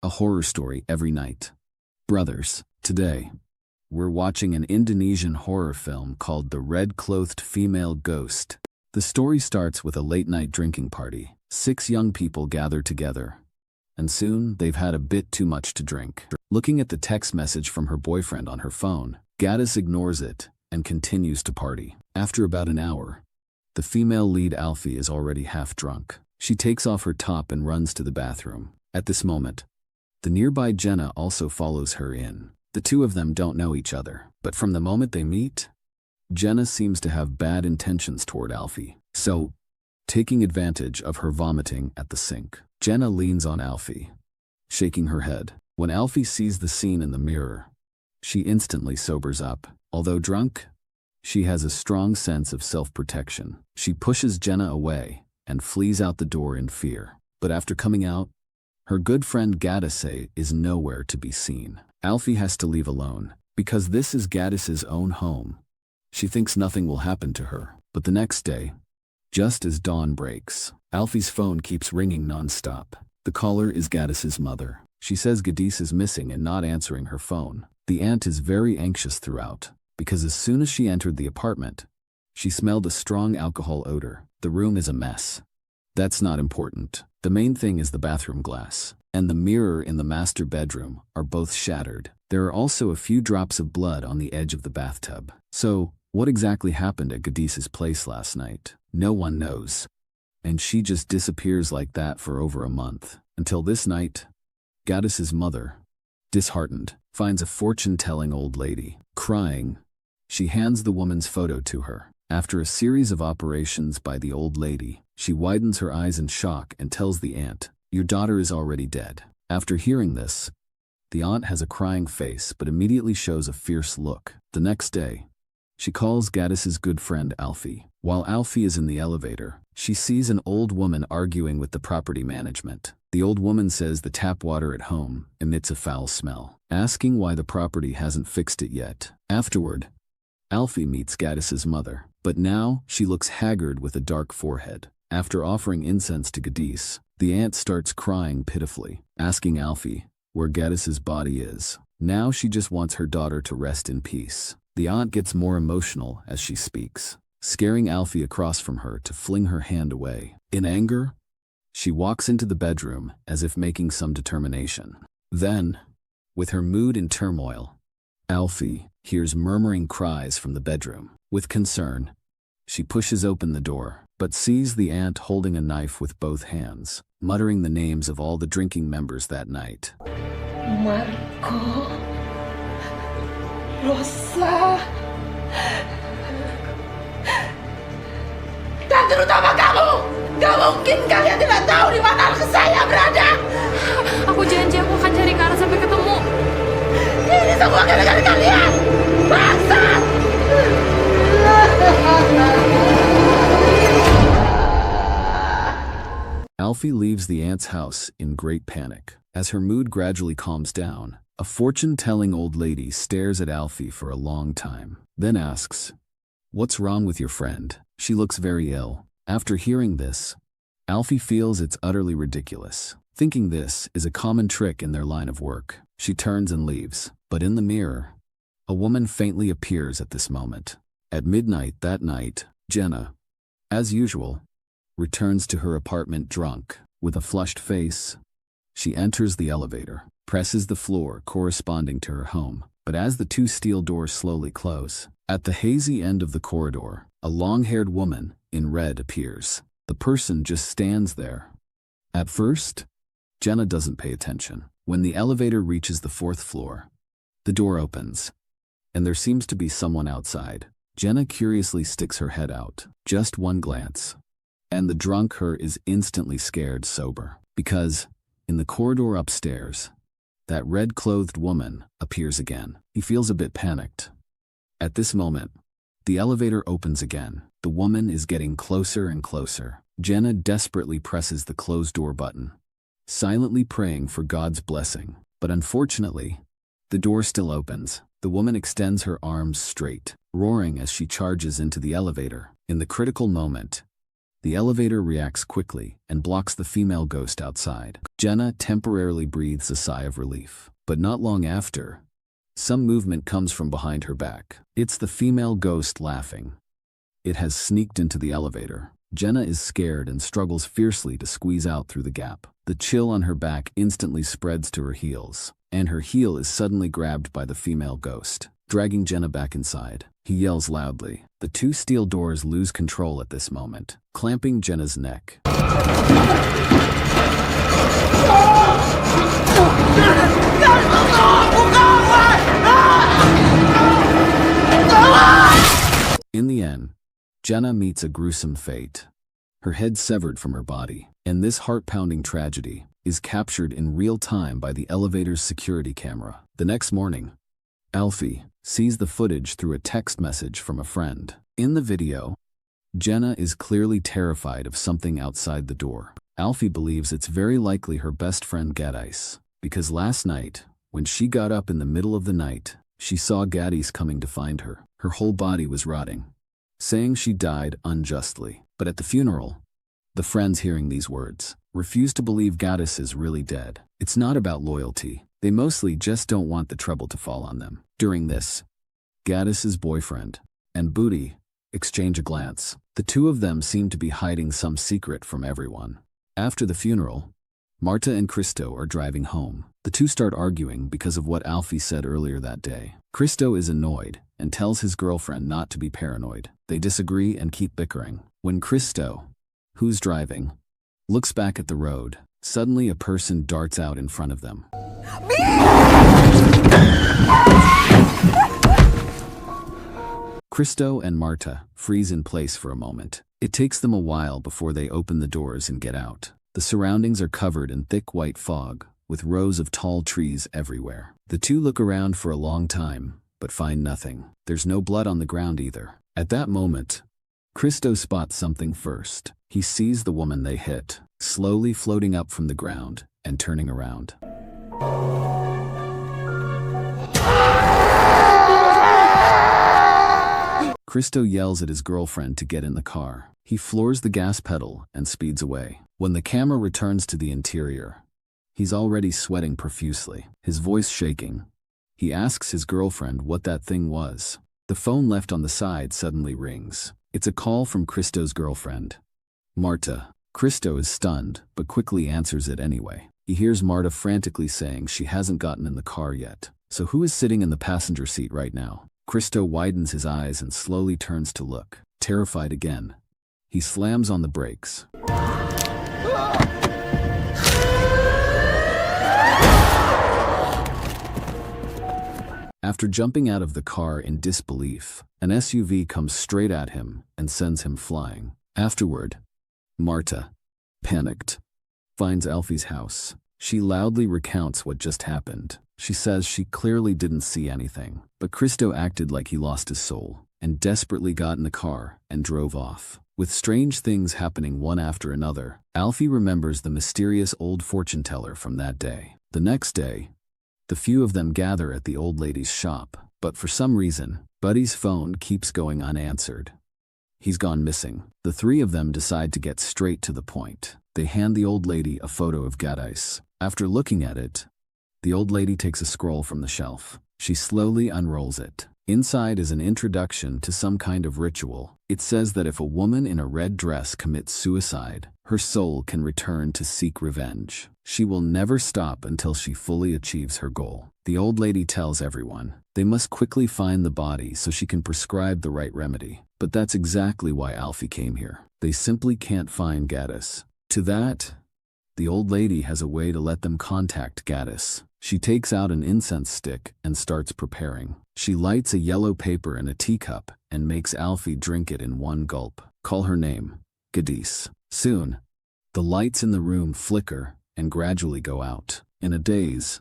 A horror story every night. Brothers, today, we're watching an Indonesian horror film called The Red-Clothed Female Ghost. The story starts with a late-night drinking party. 6 young people gather together, and soon they've had a bit too much to drink. Looking at the text message from her boyfriend on her phone, Gadis ignores it and continues to party. After about an hour, the female lead Alfie is already half drunk. She takes off her top and runs to the bathroom. At this moment, the nearby Jenna also follows her in. The two of them don't know each other, but from the moment they meet, Jenna seems to have bad intentions toward Alfie. So, taking advantage of her vomiting at the sink, Jenna leans on Alfie, shaking her head. When Alfie sees the scene in the mirror, she instantly sobers up. Although drunk, she has a strong sense of self-protection. She pushes Jenna away and flees out the door in fear. But after coming out, her good friend Gadis is nowhere to be seen. Alfie has to leave alone, because this is Gadis's own home. She thinks nothing will happen to her. But the next day, just as dawn breaks, Alfie's phone keeps ringing non-stop. The caller is Gadis's mother. She says Gadis is missing and not answering her phone. The aunt is very anxious throughout, because as soon as she entered the apartment, she smelled a strong alcohol odor. The room is a mess. That's not important. The main thing is the bathroom glass and the mirror in the master bedroom are both shattered. There are also a few drops of blood on the edge of the bathtub. So, what exactly happened at Gadis's place last night? No one knows. And she just disappears like that for over a month. Until this night, Gadis's mother, disheartened, finds a fortune-telling old lady. Crying, she hands the woman's photo to her. After a series of operations by the old lady, she widens her eyes in shock and tells the aunt, "Your daughter is already dead." After hearing this, the aunt has a crying face but immediately shows a fierce look. The next day, she calls Gadis's good friend Alfie. While Alfie is in the elevator, she sees an old woman arguing with the property management. The old woman says the tap water at home emits a foul smell, asking why the property hasn't fixed it yet. Afterward, Alfie meets Gadis's mother, but now she looks haggard with a dark forehead. After offering incense to Gadis, the aunt starts crying pitifully, asking Alfie where Gadis's body is. Now she just wants her daughter to rest in peace. The aunt gets more emotional as she speaks, scaring Alfie across from her to fling her hand away. In anger, she walks into the bedroom as if making some determination. Then, with her mood in turmoil, Alfie hears murmuring cries from the bedroom. With concern, she pushes open the door, but sees the aunt holding a knife with both hands, muttering the names of all the drinking members that night. Marco, Rosa, dan terutama kamu. Gak mungkin kalian tidak tahu di mana anak saya berada. Aku janji aku akan cari Kara sampai ketemu. Ini semua gara-gara kalian. Bangsat! Alfie leaves the aunt's house in great panic. As her mood gradually calms down, a fortune-telling old lady stares at Alfie for a long time, then asks, "What's wrong with your friend? She looks very ill." After hearing this, Alfie feels it's utterly ridiculous. Thinking this is a common trick in their line of work, she turns and leaves. But in the mirror, a woman faintly appears at this moment. At midnight that night, Jenna, as usual, returns to her apartment drunk. With a flushed face, she enters the elevator, presses the floor corresponding to her home. But as the 2 steel doors slowly close, at the hazy end of the corridor, a long-haired woman in red appears. The person just stands there. At first, Jenna doesn't pay attention. When the elevator reaches the 4th floor, the door opens, and there seems to be someone outside. Jenna curiously sticks her head out. Just one glance, and the drunk her is instantly scared sober, because, in the corridor upstairs, that red-clothed woman appears again. He feels a bit panicked. At this moment, the elevator opens again. The woman is getting closer and closer. Jenna desperately presses the closed door button, silently praying for God's blessing. But unfortunately, the door still opens. The woman extends her arms straight, roaring as she charges into the elevator. In the critical moment, The elevator reacts quickly and blocks the female ghost outside. Jenna temporarily breathes a sigh of relief. But not long after, some movement comes from behind her back. It's the female ghost laughing. It has sneaked into the elevator. Jenna is scared and struggles fiercely to squeeze out through the gap. The chill on her back instantly spreads to her heels, and her heel is suddenly grabbed by the female ghost, dragging Jenna back inside. He yells loudly. The two steel doors lose control at this moment, clamping Jenna's neck. In the end, Jenna meets a gruesome fate. Her head severed from her body, and this heart-pounding tragedy is captured in real time by the elevator's security camera. The next morning, Alfie sees the footage through a text message from a friend. In the video, Jenna is clearly terrified of something outside the door. Alfie believes it's very likely her best friend Gadis, because last night, when she got up in the middle of the night, she saw Gadis coming to find her. Her whole body was rotting, saying she died unjustly. But at the funeral, the friends hearing these words refuse to believe Gadis is really dead. It's not about loyalty. They mostly just don't want the trouble to fall on them. During this, Gadis's boyfriend and Booty exchange a glance. The two of them seem to be hiding some secret from everyone. After the funeral, Marta and Cristo are driving home. The two start arguing because of what Alfie said earlier that day. Cristo is annoyed and tells his girlfriend not to be paranoid. They disagree and keep bickering. When Cristo, who's driving, looks back at the road, suddenly a person darts out in front of them. Cristo and Marta freeze in place for a moment. It takes them a while before they open the doors and get out. The surroundings are covered in thick white fog, with rows of tall trees everywhere. The two look around for a long time, but find nothing. There's no blood on the ground either. At that moment, Cristo spots something first. He sees the woman they hit, slowly floating up from the ground and turning around. Cristo yells at his girlfriend to get in the car. He floors the gas pedal and speeds away. When the camera returns to the interior, he's already sweating profusely, his voice shaking. He asks his girlfriend what that thing was. The phone left on the side suddenly rings. It's a call from Cristo's girlfriend, Marta. Cristo is stunned, but quickly answers it anyway. He hears Marta frantically saying she hasn't gotten in the car yet. So who is sitting in the passenger seat right now? Cristo widens his eyes and slowly turns to look. Terrified again, he slams on the brakes. After jumping out of the car in disbelief, an SUV comes straight at him and sends him flying. Afterward, Marta, panicked, finds Alfie's house. She loudly recounts what just happened. She says she clearly didn't see anything, but Cristo acted like he lost his soul and desperately got in the car and drove off. With strange things happening one after another, Alfie remembers the mysterious old fortune teller from that day. The next day, the few of them gather at the old lady's shop, but for some reason, Buddy's phone keeps going unanswered. He's gone missing. The three of them decide to get straight to the point. They hand the old lady a photo of Gadis. After looking at it, the old lady takes a scroll from the shelf. She slowly unrolls it. Inside is an introduction to some kind of ritual. It says that if a woman in a red dress commits suicide, her soul can return to seek revenge. She will never stop until she fully achieves her goal. The old lady tells everyone they must quickly find the body so she can prescribe the right remedy. But that's exactly why Alfie came here. They simply can't find Gadis. To that, the old lady has a way to let them contact Gadis. She takes out an incense stick and starts preparing. She lights a yellow paper in a teacup and makes Alfie drink it in one gulp. Call her name, Gadis. Soon, the lights in the room flicker and gradually go out. In a daze,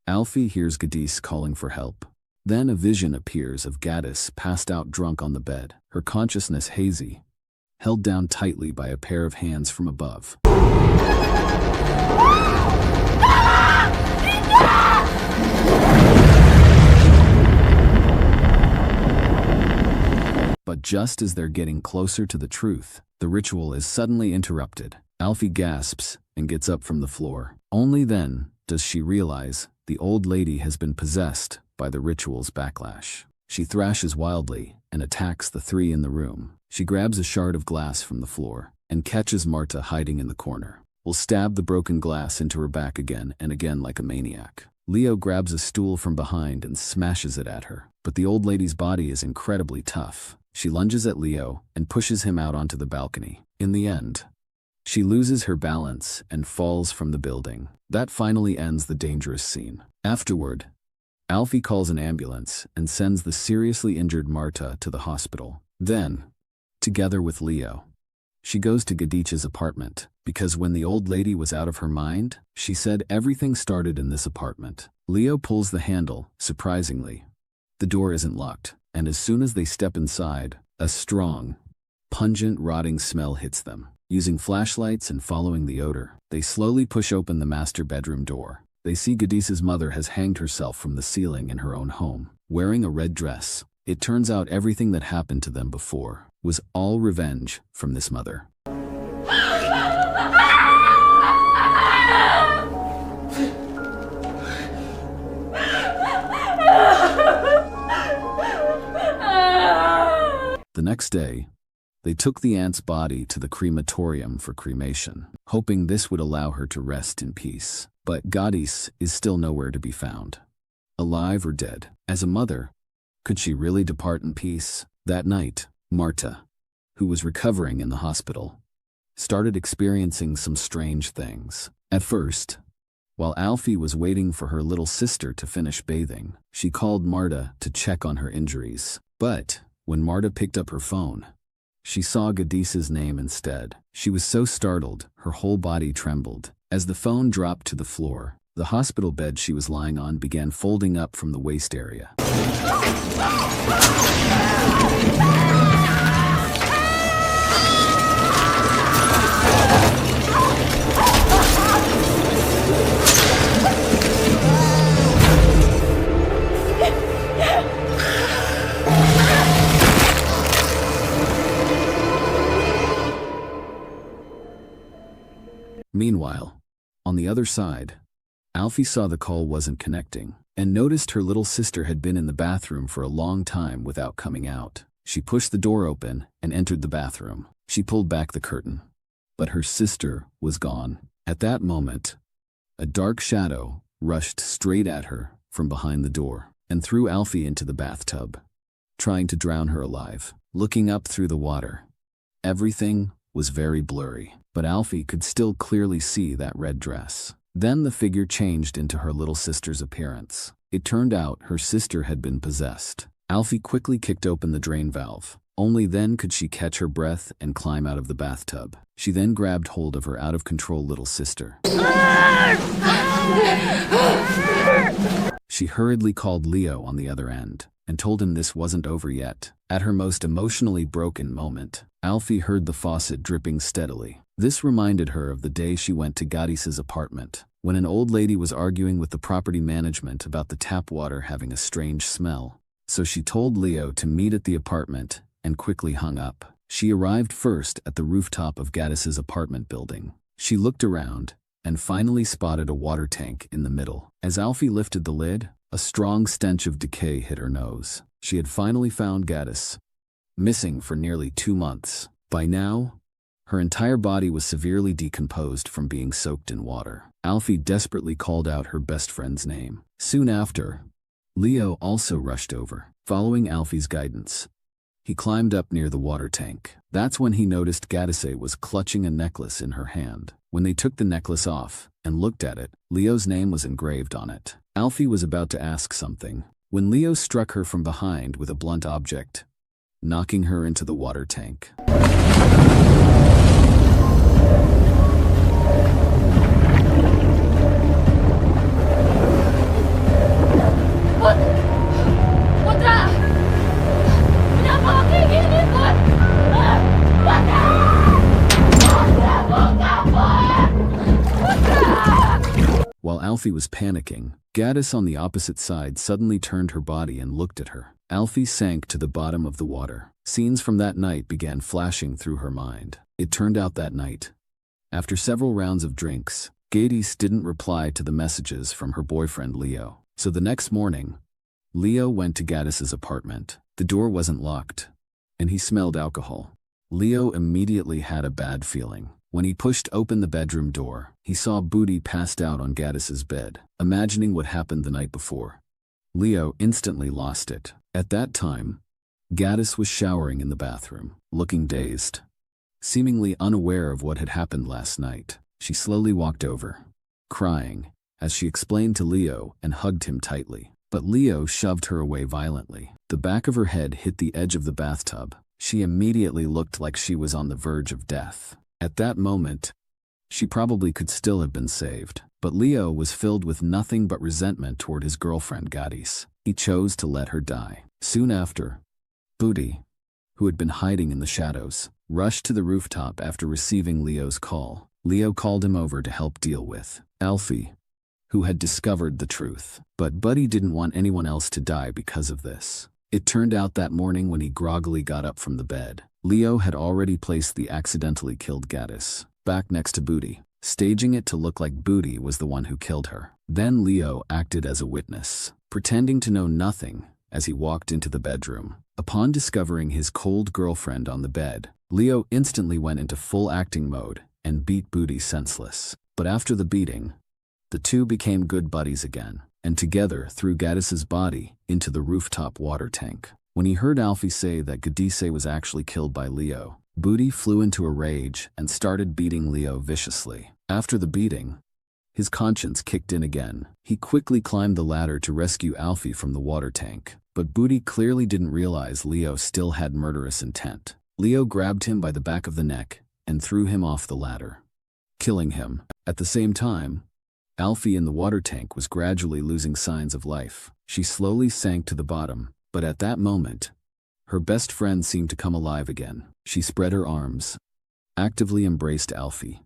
Alfie hears Gadis calling for help. Then a vision appears of Gadis passed out drunk on the bed, her consciousness hazy, held down tightly by a pair of hands from above. But just as they're getting closer to the truth, The ritual is suddenly interrupted. Alfie gasps and gets up from the floor. Only then does she realize the old lady has been possessed by the ritual's backlash. She thrashes wildly and attacks the three in the room. She grabs a shard of glass from the floor and catches Marta hiding in the corner. Will stab the broken glass into her back again and again like a maniac. Leo grabs a stool from behind and smashes it at her, but the old lady's body is incredibly tough. She lunges at Leo and pushes him out onto the balcony. In the end, she loses her balance and falls from the building. That finally ends the dangerous scene. Afterward, Alfie calls an ambulance and sends the seriously injured Marta to the hospital. Then, together with Leo, she goes to Gadich's apartment, because when the old lady was out of her mind, she said everything started in this apartment. Leo pulls the handle, surprisingly. The door isn't locked, and as soon as they step inside, a strong, pungent, rotting smell hits them. Using flashlights and following the odor, they slowly push open the master bedroom door. They see Gadich's mother has hanged herself from the ceiling in her own home, wearing a red dress. It turns out everything that happened to them before was all revenge from this mother. The next day, they took the aunt's body to the crematorium for cremation, hoping this would allow her to rest in peace. But Gadis is still nowhere to be found. Alive or dead. As a mother, could she really depart in peace? That night, Marta, who was recovering in the hospital, started experiencing some strange things. At first, while Alfie was waiting for her little sister to finish bathing, she called Marta to check on her injuries. But when Marta picked up her phone, she saw Gadich's name instead. She was so startled, her whole body trembled. As the phone dropped to the floor, the hospital bed she was lying on began folding up from the waist area. Meanwhile, on the other side, Alfie saw the call wasn't connecting and noticed her little sister had been in the bathroom for a long time without coming out. She pushed the door open and entered the bathroom. She pulled back the curtain, but her sister was gone. At that moment, a dark shadow rushed straight at her from behind the door and threw Alfie into the bathtub, trying to drown her alive. Looking up through the water, everything was very blurry, but Alfie could still clearly see that red dress. Then the figure changed into her little sister's appearance. It turned out her sister had been possessed. Alfie quickly kicked open the drain valve. Only then could she catch her breath and climb out of the bathtub. She then grabbed hold of her out-of-control little sister. She hurriedly called Leo on the other end and told him this wasn't over yet. At her most emotionally broken moment, Alfie heard the faucet dripping steadily. This reminded her of the day she went to Gadich's apartment, when an old lady was arguing with the property management about the tap water having a strange smell. So she told Leo to meet at the apartment and quickly hung up. She arrived first at the rooftop of Gadich's apartment building. She looked around and finally spotted a water tank in the middle. As Alfie lifted the lid, a strong stench of decay hit her nose. She had finally found Gadis, missing for nearly 2 months. By now, her entire body was severely decomposed from being soaked in water. Alfie desperately called out her best friend's name. Soon after, Leo also rushed over. Following Alfie's guidance, he climbed up near the water tank. That's when he noticed Gadis was clutching a necklace in her hand. When they took the necklace off and looked at it, Leo's name was engraved on it. Alfie was about to ask something when Leo struck her from behind with a blunt object, knocking her into the water tank. Putra! Kenapa kayak gini, Put? Putra! Putra, buka, Put! Putra! While Alfie was panicking, Gadis on the opposite side suddenly turned her body and looked at her. Alfie sank to the bottom of the water. Scenes from that night began flashing through her mind. It turned out that night, after several rounds of drinks, Gadis didn't reply to the messages from her boyfriend Leo. So the next morning, Leo went to Gadis's apartment. The door wasn't locked, and he smelled alcohol. Leo immediately had a bad feeling. When he pushed open the bedroom door, he saw Booty passed out on Gadis's bed. Imagining what happened the night before, Leo instantly lost it. At that time, Gadis was showering in the bathroom, looking dazed. Seemingly unaware of what had happened last night, she slowly walked over, crying, as she explained to Leo and hugged him tightly. But Leo shoved her away violently. The back of her head hit the edge of the bathtub. She immediately looked like she was on the verge of death. At that moment, she probably could still have been saved. But Leo was filled with nothing but resentment toward his girlfriend Gadis. He chose to let her die. Soon after, Booty, who had been hiding in the shadows, rushed to the rooftop after receiving Leo's call. Leo called him over to help deal with Alfie, who had discovered the truth. But Buddy didn't want anyone else to die because of this. It turned out that morning when he groggily got up from the bed, Leo had already placed the accidentally killed Gadis back next to Booty, staging it to look like Booty was the one who killed her. Then Leo acted as a witness, pretending to know nothing as he walked into the bedroom. Upon discovering his cold girlfriend on the bed, Leo instantly went into full acting mode and beat Booty senseless. But after the beating, the two became good buddies again, and together threw Gadis's body into the rooftop water tank. When he heard Alfie say that Gadis was actually killed by Leo, Booty flew into a rage and started beating Leo viciously. After the beating, his conscience kicked in again. He quickly climbed the ladder to rescue Alfie from the water tank, but Booty clearly didn't realize Leo still had murderous intent. Leo grabbed him by the back of the neck and threw him off the ladder, killing him. At the same time, Alfie in the water tank was gradually losing signs of life. She slowly sank to the bottom, but at that moment, her best friend seemed to come alive again. She spread her arms, actively embraced Alfie,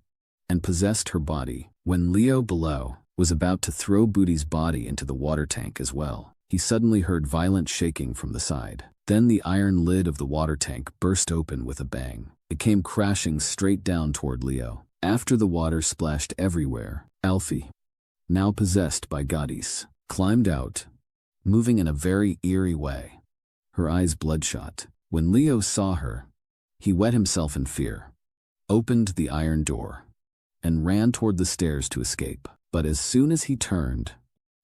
and possessed her body. When Leo below was about to throw Booty's body into the water tank as well, he suddenly heard violent shaking from the side. Then the iron lid of the water tank burst open with a bang. It came crashing straight down toward Leo. After the water splashed everywhere, Alfie, now possessed by Gadis, climbed out, moving in a very eerie way, her eyes bloodshot. When Leo saw her, he wet himself in fear, opened the iron door, and ran toward the stairs to escape. But as soon as he turned,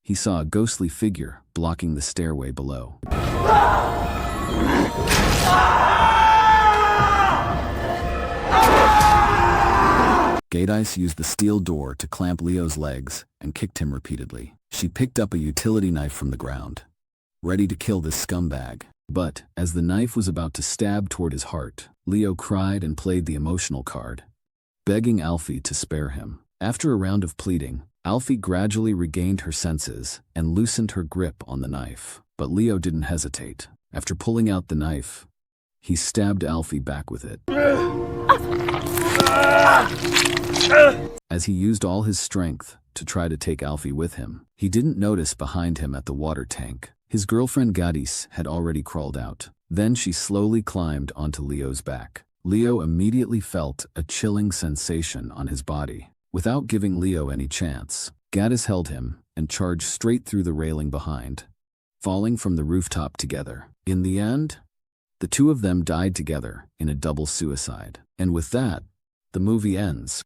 he saw a ghostly figure blocking the stairway below. Gadis used the steel door to clamp Leo's legs and kicked him repeatedly. She picked up a utility knife from the ground, ready to kill this scumbag. But as the knife was about to stab toward his heart, Leo cried and played the emotional card, begging Alfie to spare him. After a round of pleading, Alfie gradually regained her senses and loosened her grip on the knife. But Leo didn't hesitate. After pulling out the knife, he stabbed Alfie back with it. As he used all his strength to try to take Alfie with him, he didn't notice behind him at the water tank, his girlfriend Gadis had already crawled out. Then she slowly climbed onto Leo's back. Leo immediately felt a chilling sensation on his body. Without giving Leo any chance, Gadis held him and charged straight through the railing behind, falling from the rooftop together. In the end, the two of them died together in a double suicide. And with that, the movie ends.